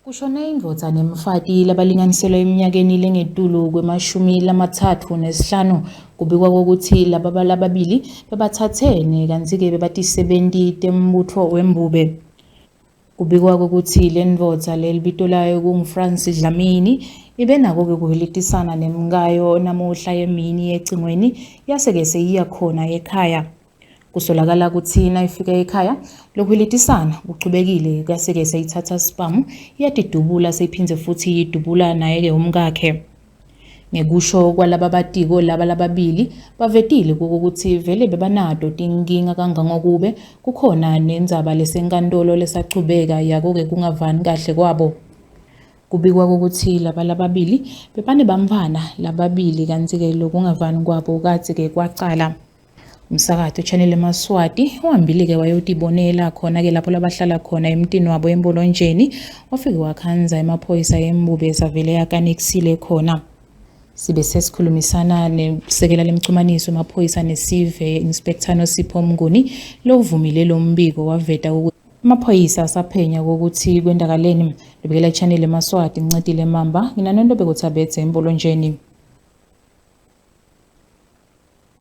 Kushone indvodza nemfati labalinganiselwa eminyakeni lengetulu kwema-35 kubikwa kokuthi laba lababili bebathathene kanti-ke bebatisebenti tembutfo wembube. Kubikwa kokuthi le ndvodza libito layo kungu-Francis Dlamini ibenako-ke kuhilitisana nemkayo namuhla yemini ecingweni yase-ke seyiya khona ekhaya. Kusolakala ukuthi nayifika ekhaya lokuhilitisana kuchubekile kase-ke seyithatha sibhamu iyadidubula seyiphindze futhi yidubula naye-ke umkakhe. Ngekusho kwalaba batiko laba lababili bavetile ukuthi vele bebanato tinkinga kangangokube kukhona nendzaba lesenkantolo lesachubeka yako-ke kungavani kahle kwabo. Kubikwa ukuthi laba lababili bebane bamvana lababili kanti-ke lokungavani kwabo kathi-ke kwacala. Umsakazo channel eMaswati uhambile-ke wayotibonela khona-ke lapho labahlala khona emntini wabo embolonjeni wafike wakhanza emaphoyisa embube savele yakanekisile khona. Sibe sesikhulumisana nesekela lemchumaniso emaphoyisa nesive Inspector Nosipho Mnguni lovumile lo mbiko waveta ukuthi amaphoyisa asaphenya ukuthi kwendakaleni. Libikela channel eMaswati Ncedile Mamba nginanento bekuthabethe embolonjeni.